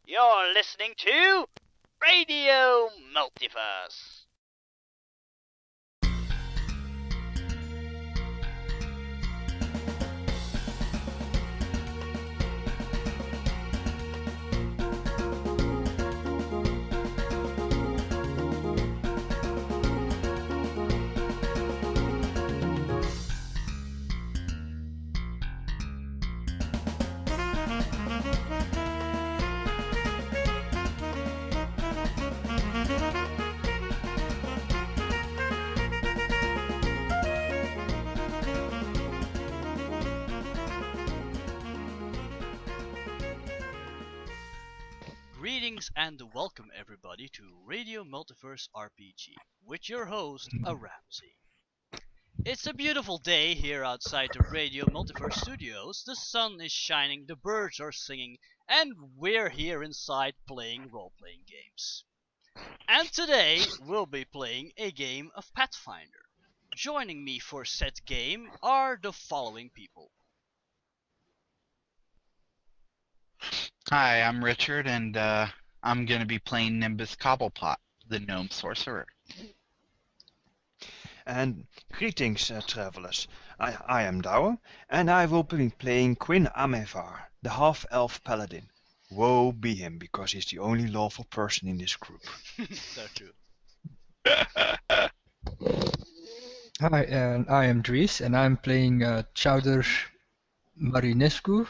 You're listening to Radio Multiverse. Greetings and welcome everybody to Radio Multiverse RPG with your host, Ramsey. It's a beautiful day here outside the Radio Multiverse studios. The sun is shining, the birds are singing, and we're here inside playing role-playing games. And today we'll be playing a game of Pathfinder. Joining me for said game are the following people. Hi, I'm Richard, and I'm going to be playing Nimbus Cobblepot, the gnome sorcerer. And greetings, travelers. I am Douwe, and I will be playing Quin, the half-elf paladin. Woe be him, because he's the only lawful person in this group. So true. Hi, and I am Dries, and I'm playing Chowder Marinescu,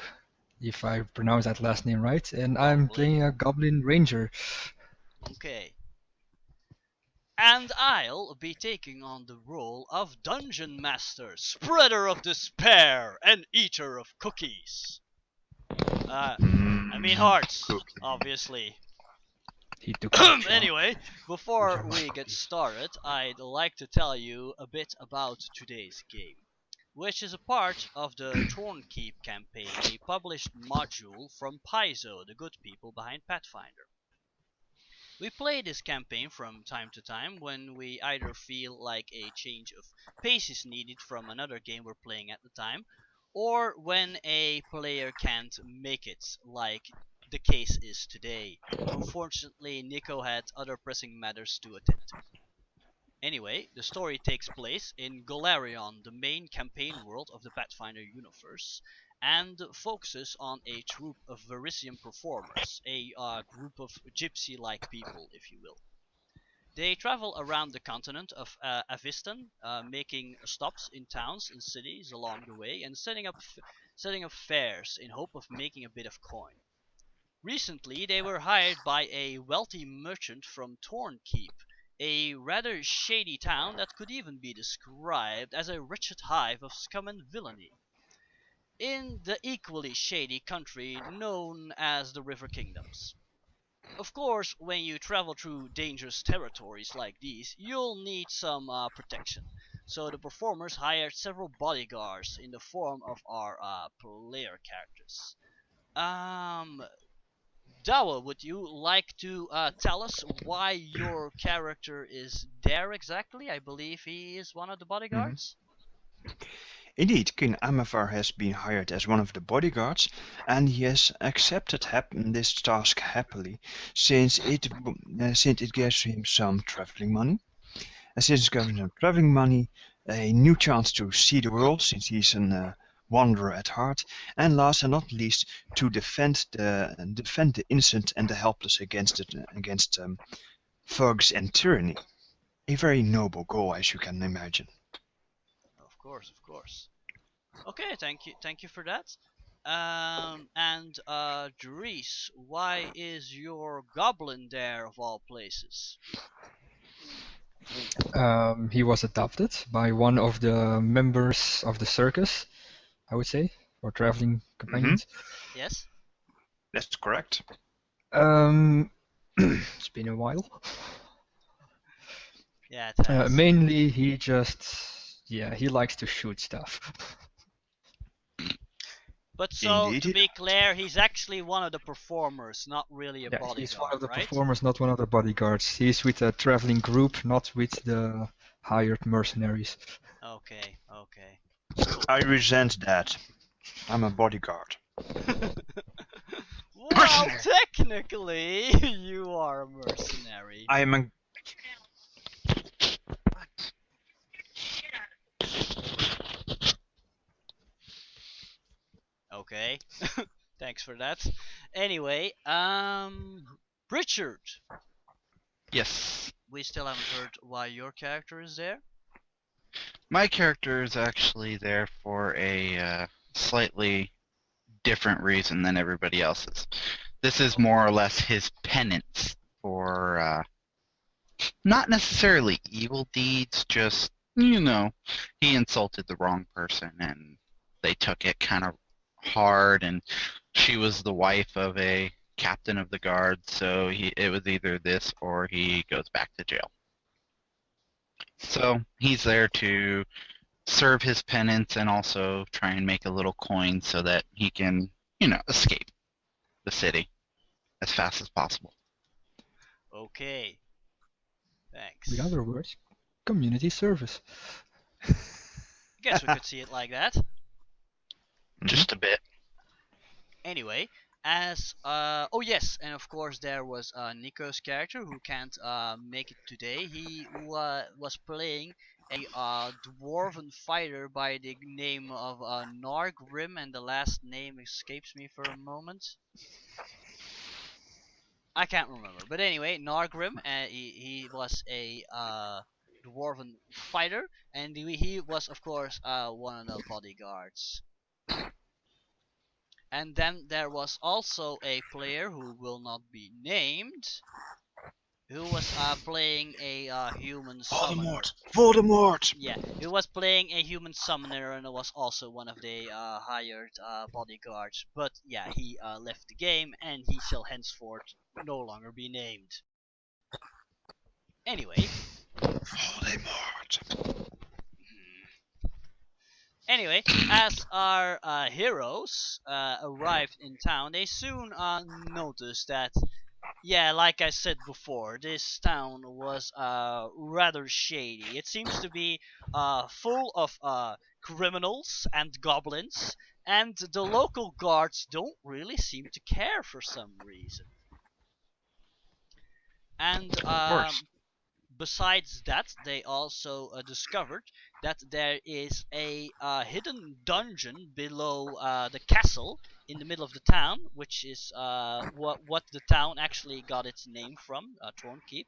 if I pronounce that last name right, and I'm playing a goblin ranger. Okay. And I'll be taking on the role of Dungeon Master, Spreader of Despair, and Eater of Cookies. I mean hearts, obviously. He took a shot. Anyway, before we get started, I'd like to tell you a bit about today's game, which is a part of the Thornkeep campaign, a published module from Paizo, the good people behind Pathfinder. We play this campaign from time to time when we either feel like a change of pace is needed from another game we're playing at the time, or when a player can't make it, like the case is today. Unfortunately, Nico had other pressing matters to attend to. Anyway, the story takes place in Golarion, the main campaign world of the Pathfinder universe, and focuses on a troupe of Verisian performers, a group of gypsy-like people, if you will. They travel around the continent of Avistan, making stops in towns and cities along the way, and setting up fairs in hope of making a bit of coin. Recently, they were hired by a wealthy merchant from Thornkeep, a rather shady town that could even be described as a wretched hive of scum and villainy, in the equally shady country known as the River Kingdoms. Of course, when you travel through dangerous territories like these, you'll need some protection. So the performers hired several bodyguards in the form of our player characters. Douwe, would you like to tell us why your character is there exactly? I believe he is one of the bodyguards. Indeed, King Amavar has been hired as one of the bodyguards, and he has accepted this task happily, since it gives him some traveling money. And since it gives him traveling money, a new chance to see the world, since he's a wanderer at heart, and last and not least, to defend the innocent and the helpless against thugs and tyranny. A very noble goal, as you can imagine. Of course. Okay, thank you for that. And Dries, why is your goblin there of all places? He was adopted by one of the members of the circus, I would say, or traveling companions. Yes? That's correct. It's been a while. Yeah, it has. Mainly, he likes to shoot stuff. But so, Indeed. to be clear, he's actually one of the performers, not really a bodyguard, he's one of the right? performers, not one of the bodyguards. He's with a traveling group, not with the hired mercenaries. Okay. I resent that. I'm a bodyguard. Well, Mercenary. technically, you are a mercenary. I am a... Okay. Thanks for that. Anyway, Richard, Yes. we still haven't heard why your character is there. My character is actually there for a slightly different reason than everybody else's. This is more or less his penance for not necessarily evil deeds, just, he insulted the wrong person and they took it kind of hard, and she was the wife of a captain of the guard, so it was either this or he goes back to jail. So he's there to serve his penance and also try and make a little coin so that he can, escape the city as fast as possible. Okay. Thanks. In other words, community service. Guess we could see it like that. Just a bit. Anyway, oh yes, and of course there was Nico's character who can't make it today. He was playing a dwarven fighter by the name of Nargrim, and the last name escapes me for a moment. I can't remember, but anyway, Nargrim. He was a dwarven fighter, and he was of course one of the bodyguards. And then there was also a player who will not be named, who was playing a human summoner. Voldemort! Yeah, he was playing a human summoner and was also one of the hired bodyguards. But yeah, he left the game and he shall henceforth no longer be named. Anyway. Voldemort. Anyway, as our heroes arrived in town, they soon noticed that, yeah, like I said before, this town was rather shady. It seems to be full of criminals and goblins, and the local guards don't really seem to care for some reason. And besides that, they also discovered that there is a hidden dungeon below the castle in the middle of the town, which is what the town actually got its name from, Thornkeep.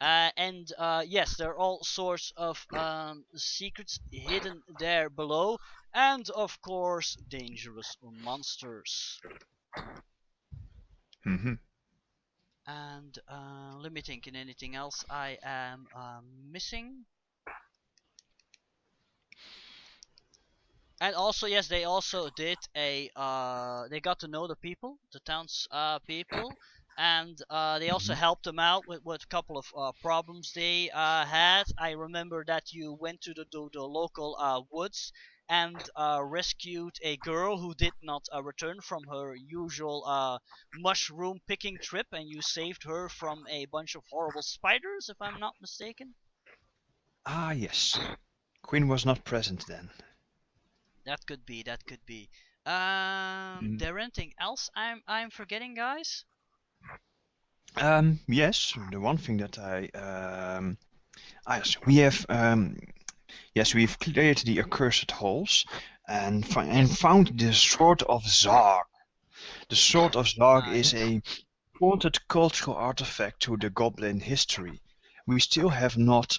And yes, there are all sorts of secrets hidden there below, and of course, dangerous monsters. Mm-hmm. And let me think, in anything else I am missing. And also, yes, they also did a they got to know the people, the town's people, and they also helped them out with a couple of problems they had. I remember that you went to the local woods and rescued a girl who did not return from her usual mushroom picking trip, and you saved her from a bunch of horrible spiders, if I'm not mistaken. Ah, yes. Quin was not present then. That could be. That could be. There anything else I'm forgetting, guys? Yes, the one thing that yes, we have yes, we've cleared the accursed halls and found the Sword of Zog. The Sword of Zog is a haunted cultural artifact to the goblin history. We still have not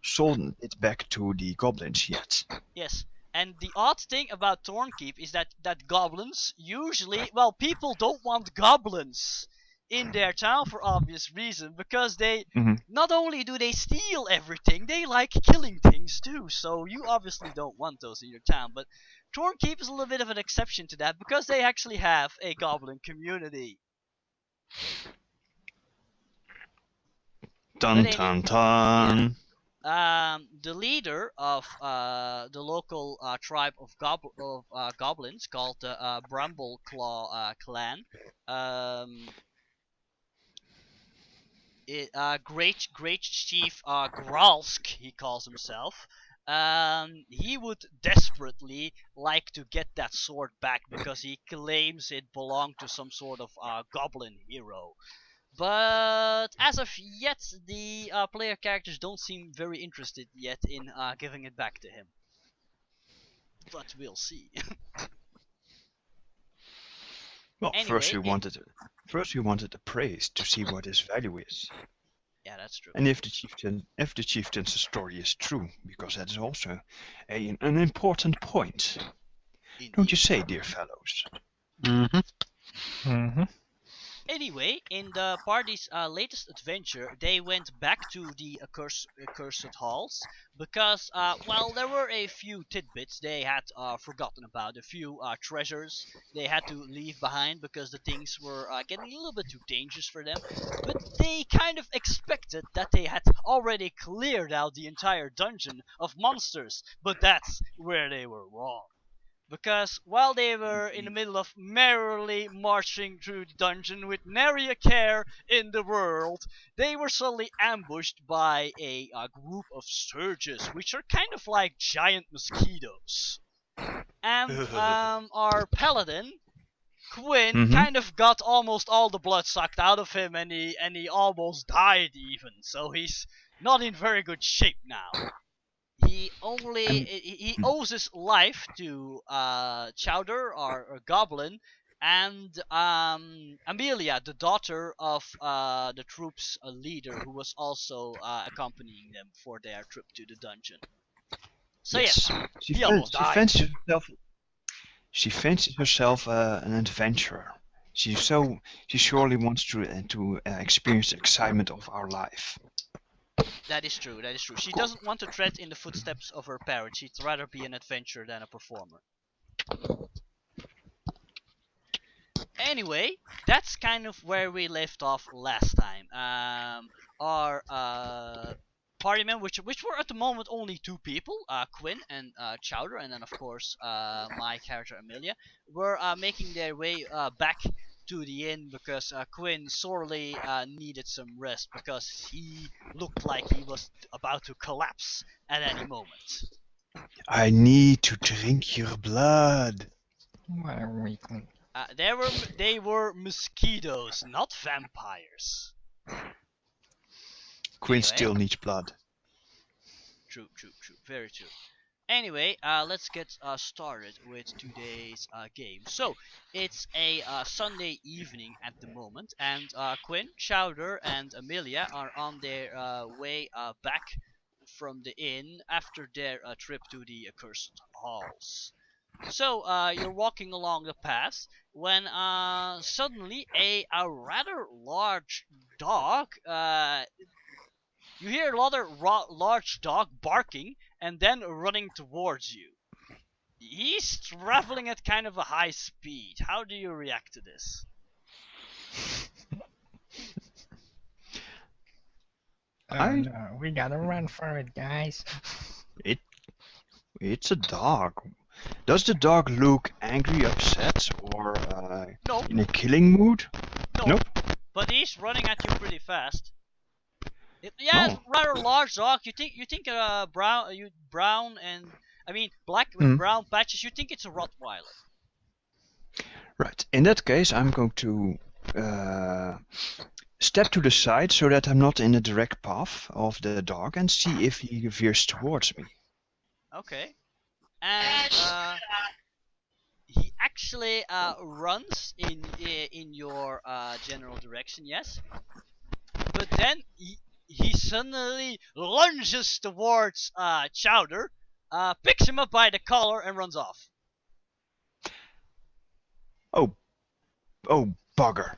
sold it back to the goblins yet. Yes. And the odd thing about Thornkeep is that goblins usually, well, people don't want goblins in their town for obvious reason, because they not only do they steal everything, they like killing things too. So you obviously don't want those in your town. But Thornkeep is a little bit of an exception to that, because they actually have a goblin community. Dun dun dun. The leader of the local tribe of goblins, called the Brambleclaw clan, Great Chief Gralsk, he calls himself, he would desperately like to get that sword back because he claims it belonged to some sort of goblin hero. But as of yet, the player characters don't seem very interested yet in giving it back to him. But we'll see. Well, Anyway, first we wanted the praise to see what his value is, yeah, that's true. and if the chieftain's story is true, because that is also an important point. Don't you say, dear fellows? Mm-hmm. Mm-hmm. Anyway, in the party's latest adventure, they went back to the accursed halls because, well, there were a few tidbits they had forgotten about, a few treasures they had to leave behind because the things were getting a little bit too dangerous for them. But they kind of expected that they had already cleared out the entire dungeon of monsters, but that's where they were wrong. Because while they were in the middle of merrily marching through the dungeon with nary a care in the world, they were suddenly ambushed by a group of sturges, which are kind of like giant mosquitoes. And our paladin, Quin, kind of got almost all the blood sucked out of him, and he almost died even. So he's not in very good shape now. He owes his life to Chowder, our goblin, and Amelia, the daughter of the troop's leader, who was also accompanying them for their trip to the dungeon. So yes, he almost died. She fancies herself an adventurer. She surely wants to experience the excitement of our life. That is true. That is true. She doesn't want to tread in the footsteps of her parents. She'd rather be an adventurer than a performer. Anyway, that's kind of where we left off last time. Our party members, which were at the moment only two people, Quin and Chowder, and then of course my character Amelia, were making their way back to the inn because Quin sorely needed some rest because he looked like he was about to collapse at any moment. I need to drink your blood. They were mosquitoes, not vampires. Quin Anyway. still needs blood. True, very true. Anyway, let's get started with today's game. So, it's a Sunday evening at the moment, and Quin, Chowder, and Amelia are on their way back from the inn after their trip to the accursed halls. So, you're walking along the path when suddenly a rather large dog you hear another large dog barking and then running towards you. He's traveling at kind of a high speed. How do you react to this? No, we gotta run for it, guys. It's a dog. Does the dog look angry, upset, or Nope. in a killing mood? Nope. But he's running at you pretty fast. It's rather large dog. You think brown and black with brown patches. You think it's a Rottweiler. Right. In that case, I'm going to step to the side so that I'm not in the direct path of the dog and see if he veers towards me. Okay. And he actually runs in your general direction, yes. But then he suddenly lunges towards Chowder, picks him up by the collar, and runs off. Oh, bugger.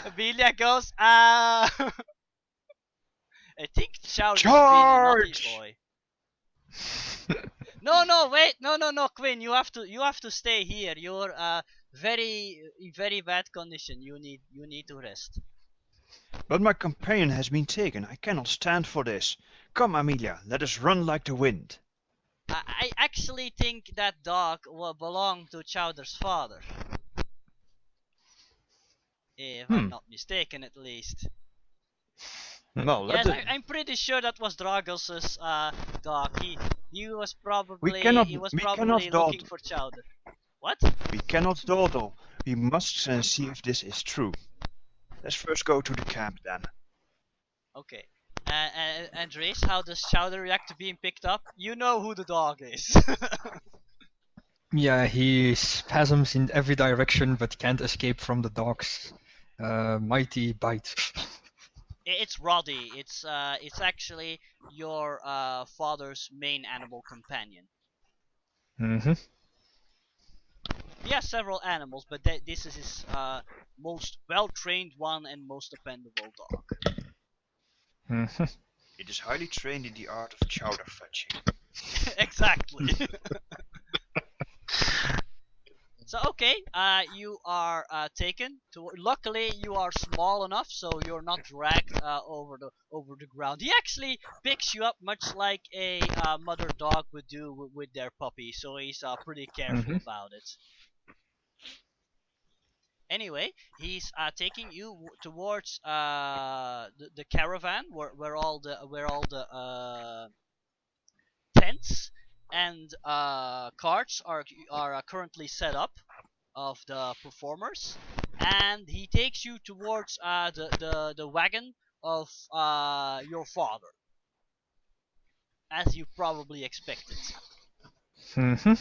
Amelia goes, I think Chowder's being a naughty boy. No, wait, no, Quin, you have to stay here. You're in very bad condition. You need to rest. But my companion has been taken. I cannot stand for this. Come, Amelia, let us run like the wind. I actually think that dog will belong to Chowder's father. If I'm not mistaken, at least. Well, Yes, I'm pretty sure that was Dragos's dog. He was probably cannot looking dawdle. for Chowder. What? We cannot dawdle. We must see if this is true. Let's first go to the camp then. Okay. And Race, how does Chowder react to being picked up? You know who the dog is. Yeah, he spasms in every direction but can't escape from the dog's mighty bite. It's Roddy. It's actually your father's main animal companion. Mm-hmm. He has several animals, but this is his most well-trained one and most dependable dog. Mm-hmm. It is highly trained in the art of chowder fetching. Exactly. So okay, you are taken to. Luckily, you are small enough, so you're not dragged over the ground. He actually picks you up, much like a mother dog would do with their puppy. So he's pretty careful about it. Anyway, he's taking you towards the caravan where all the tents and carts are currently set up of the performers, and he takes you towards the wagon of your father, as you probably expected. Mm-hmm.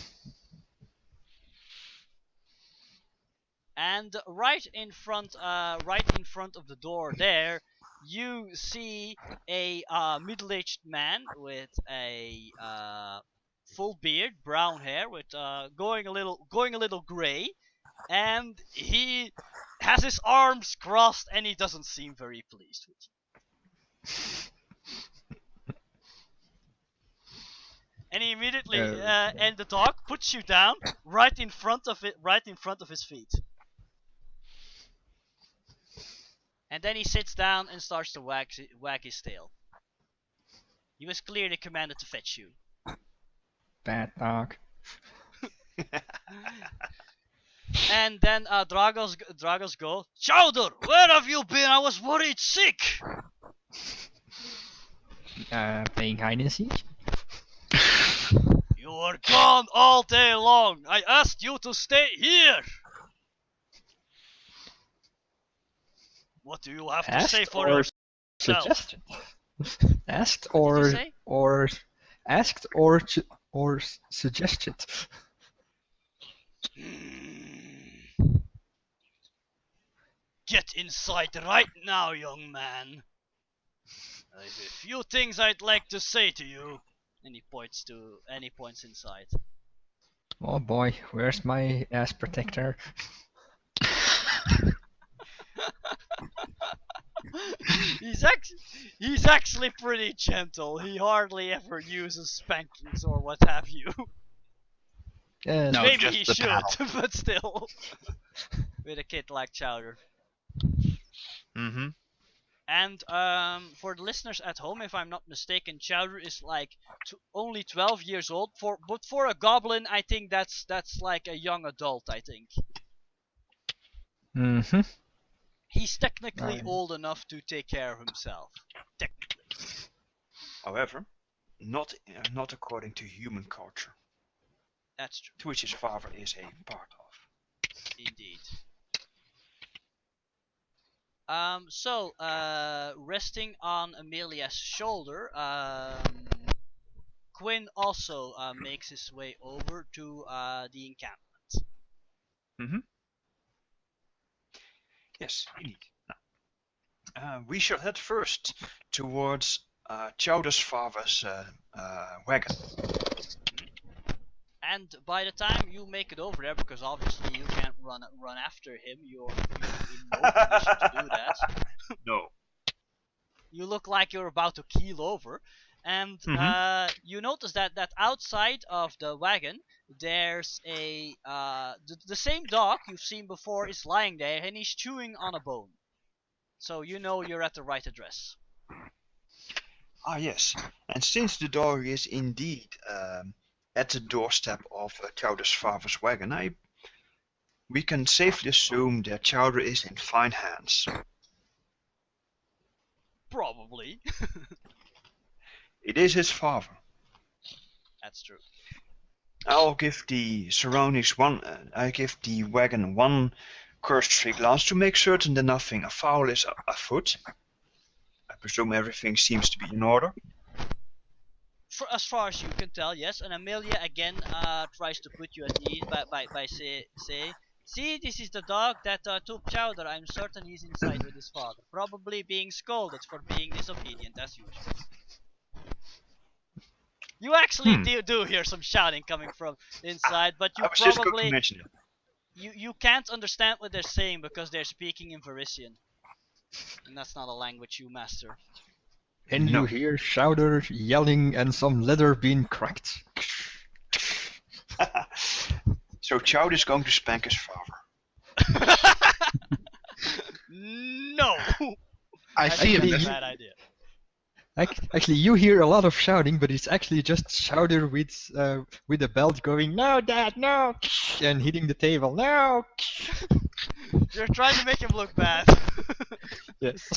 And right in front of the door there, you see a middle-aged man with a full beard, brown hair, with going a little gray, and he has his arms crossed, and he doesn't seem very pleased with you. And he immediately and the dog puts you down right in front of his feet. And then he sits down and starts to wag his tail. He was clearly commanded to fetch you. Bad dog. And then Dragos go, Chowder, where have you been? I was worried sick. Playing hide and seek. You were gone all day long. I asked you to stay here. What do you have to say for yourself? Suggested. Asked What did you say? or asked or suggested. Get inside right now, young man. I have a few things I'd like to say to you. And he points inside. Oh boy, where's my ass protector? He's actually pretty gentle. He hardly ever uses spankings or what have you. Yeah, No, Maybe just he the should, paddle. but still. With a kid like Chowder. Mm-hmm. And for the listeners at home, if I'm not mistaken, Chowder is like only 12 years old. But for a goblin, I think that's like a young adult. I think Mm-hmm. he's technically Right. old enough to take care of himself. Technically. However, not according to human culture, That's true. to which his father is a part of. Indeed. So, resting on Amelia's shoulder, Quin also makes his way over to the encampment. Mm-hmm. Yes, indeed. We shall head first towards Chowder's father's wagon. And by the time you make it over there, because obviously you can't run after him, you're in no position to do that. No. You look like you're about to keel over, and you notice that outside of the wagon, there's a the same dog you've seen before is lying there, and he's chewing on a bone. So you know you're at the right address. Ah, yes. And since the dog is indeed at the doorstep of Chowder's father's wagon, we can safely assume that Chowder is in fine hands. Probably. It is his father. That's true. I'll give the surroundings I give the wagon one cursory glance to make certain that nothing foul is afoot. I presume everything seems to be in order. As far as you can tell, yes. And Amelia again tries to put you at ease by say, see, this is the dog that took Chowder. I'm certain he's inside with his father, probably being scolded for being disobedient as usual. You actually do hear some shouting coming from inside, but you probably you can't understand what they're saying because they're speaking in Varisian, and that's not a language you master. And you hear Chowder yelling and some leather being cracked. So Chowder is going to spank his father. No! I see a bad idea. Actually, you hear a lot of shouting, but it's actually just Chowder with a belt going, "No, Dad, no!" and hitting the table, "No!" You're trying to make him look bad. Yes.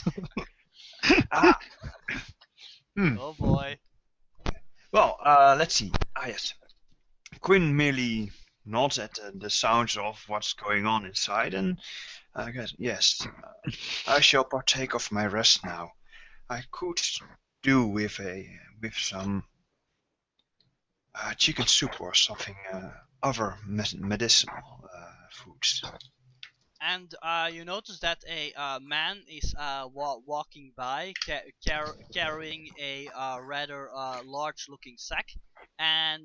Oh boy. Well, let's see. Yes. Quin merely nods at the sounds of what's going on inside, and I guess yes, I shall partake of my rest now. I could do with some chicken soup or something other medicinal foods. And you notice that a man is walking by carrying a rather large-looking sack, and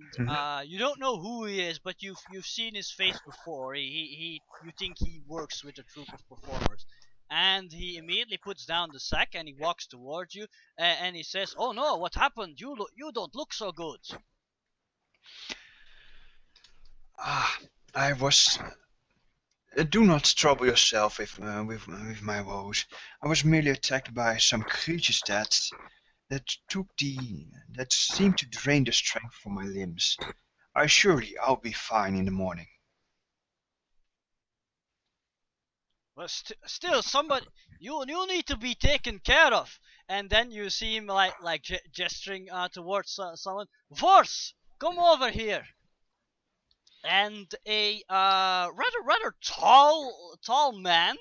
you don't know who he is, but you've seen his face before. You think he works with a troupe of performers, and he immediately puts down the sack and he walks towards you, and he says, "Oh no, what happened? You don't look so good." I was. Do not trouble yourself with my woes. I was merely attacked by some creatures that seemed to drain the strength from my limbs. I'll be fine in the morning. But still, somebody you need to be taken care of. And then you see him like gesturing towards someone. Vorse, come over here. And a rather tall man,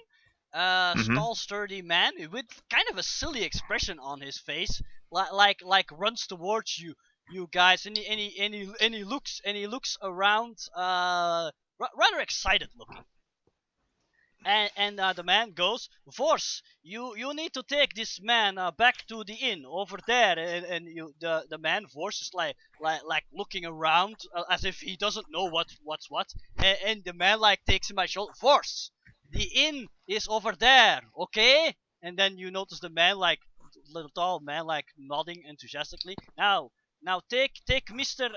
tall sturdy man with kind of a silly expression on his face, like runs towards you guys, and he looks around, rather excited looking. And the man goes, "Vorse, you need to take this man back to the inn over there." And the man Vorse is like looking around as if he doesn't know what's what. And the man like takes him by shoulder. "Vorse, the inn is over there, okay?" And then you notice the man like little tall man like nodding enthusiastically. Now take Mr.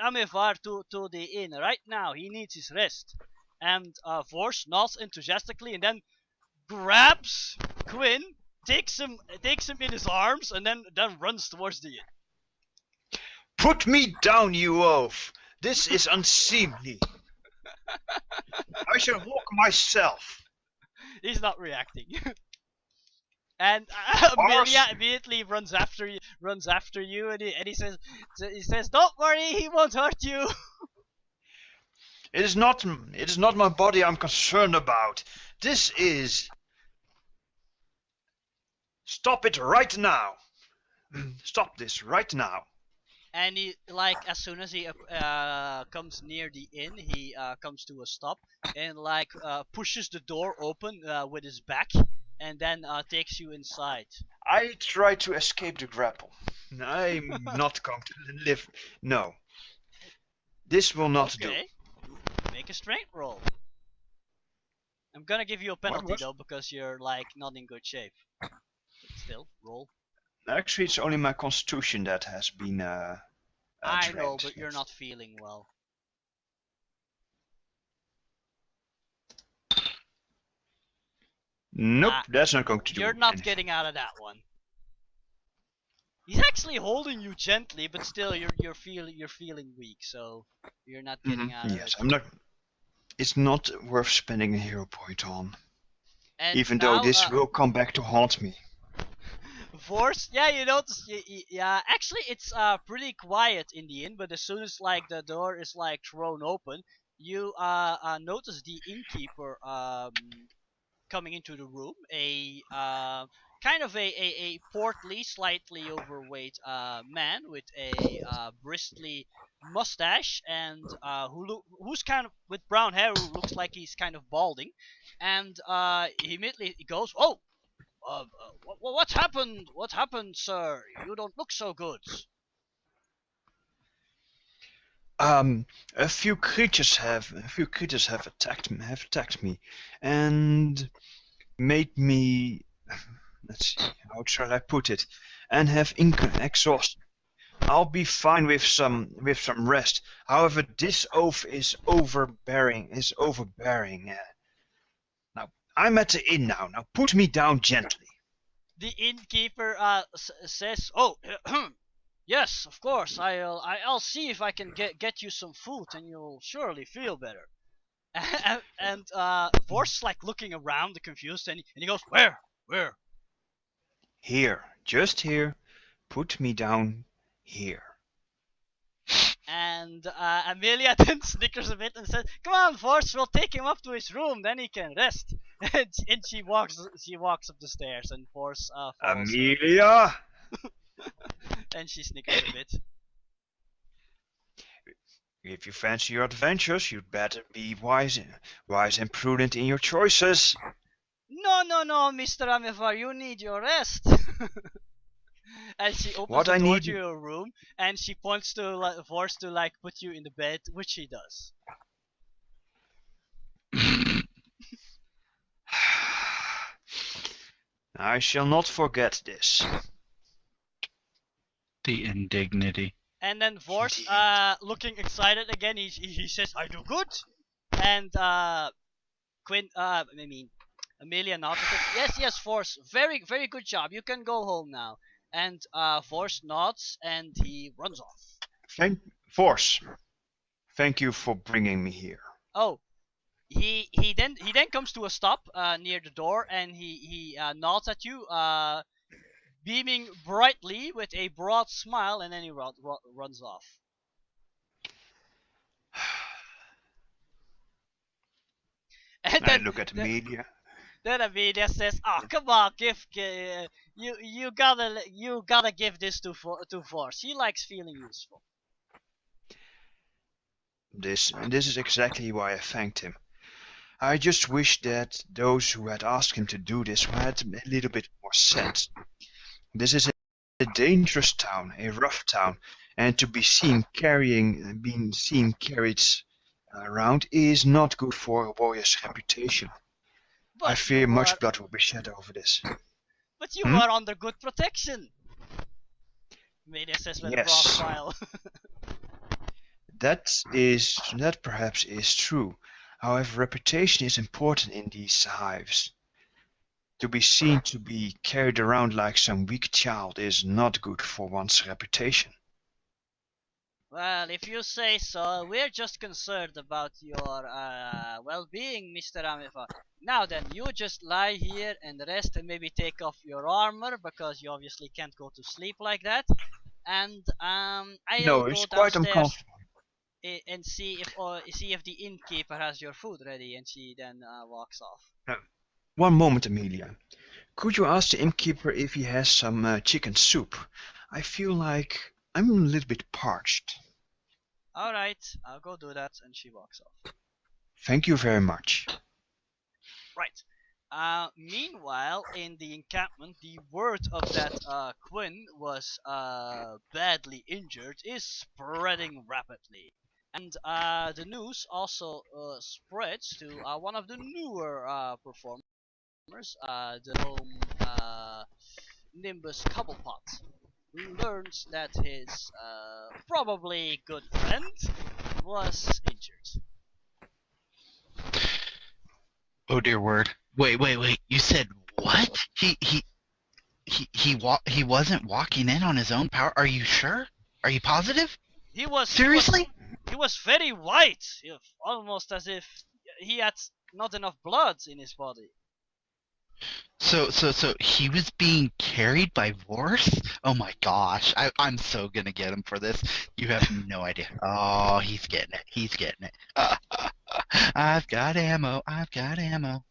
Amevar to the inn right now. He needs his rest. And Vorse nods enthusiastically and then grabs Quin, takes him in his arms, and then runs towards the inn. "Put me down, you oaf! This is unseemly. I shall walk myself." He's not reacting. And Amelia immediately runs after you, and he says, "Don't worry, he won't hurt you." It is not my body I'm concerned about. This is... Stop it right now. Stop this right now. And he, like, as soon as he comes near the inn, he comes to a stop and like pushes the door open with his back, and then takes you inside. I try to escape the grapple. I'm not going to live. No. This will not do. Make a strength roll. I'm gonna give you a penalty though because you're like not in good shape. But still, roll. Actually, it's only my constitution that has been I know, but you're not feeling well. Nope, that's not going to do. You're not getting out of that one. He's actually holding you gently, but still, you're feeling weak, so you're not getting out of it. Yes, I'm not. It's not worth spending a hero point on. And even now, though this will come back to haunt me. Force, yeah, you notice, yeah, actually it's pretty quiet in the inn, but as soon as like the door is like thrown open, you notice the innkeeper coming into the room, a kind of a portly, slightly overweight man with a bristly mustache and who's kind of with brown hair, who looks like he's kind of balding, and he immediately goes, "Oh, what's happened? What happened, sir? You don't look so good." A few creatures have attacked me, and made me. Let's see, how shall I put it? And have exhausted. I'll be fine with some rest. However, this oath is overbearing. Now I'm at the inn now. Now put me down gently. The innkeeper says, "Oh, yes, of course. I'll see if I can get you some food, and you'll surely feel better." And Vorst's like looking around, confused, and he goes, "Where? Where?" Here, just here. Put me down here. And Amelia then snickers a bit and says, "Come on, Vorst, we'll take him up to his room, then he can rest." And she walks up the stairs, and Vorst follows her. Amelia! And she snickers a bit. If you fancy your adventures, you'd better be wise and prudent in your choices. No, Mr. Amivar, you need your rest. And she opens What the I door need- to your room, and she points to Vorst to like put you in the bed, which she does. I shall not forget this. The indignity. And then Vorst, looking excited again, he says, "I do good." And Quin, Amelia nods. Yes, Vorst, very good job. You can go home now. And Vorst nods, and he runs off. Force. Thank you for bringing me here. Oh, he then comes to a stop near the door, and he nods at you, beaming brightly with a broad smile, and then he runs off. And I look at Amelia. Then Amelia says, "Oh, come on, you gotta give this to Force. He likes feeling useful." This is exactly why I thanked him. I just wish that those who had asked him to do this had a little bit more sense. This is a dangerous town, a rough town, and to be being seen carried around is not good for a warrior's reputation. But I fear much blood will be shed over this. But you are under good protection, Amelia says with a broad Yes. smile. That perhaps is true. However, reputation is important in these hives. To be seen to be carried around like some weak child is not good for one's reputation. Well, if you say so, we're just concerned about your well-being, Mr. Amifa. Now then, you just lie here and rest, and maybe take off your armor, because you obviously can't go to sleep like that. And I'll No, it's go quite downstairs uncomfortable. and see if the innkeeper has your food ready, and she then walks off. One moment, Amelia. Could you ask the innkeeper if he has some chicken soup? I feel like I'm a little bit parched. Alright, I'll go do that, and she walks off. Thank you very much. Right. Meanwhile, in the encampment, the word of that Quin was badly injured is spreading rapidly. And the news also spreads to one of the newer performers, the gnome Nimbus Cobblepot, who learns that his probably good friend was injured. Oh dear word. Wait. You said what? He wasn't walking in on his own power. Are you sure? Are you positive? He was Seriously? He was very white, almost as if he had not enough blood in his body. So he was being carried by Vorse? Oh my gosh, I'm so gonna get him for this. You have no idea. Oh, he's getting it. He's getting it. I've got ammo. I've got ammo.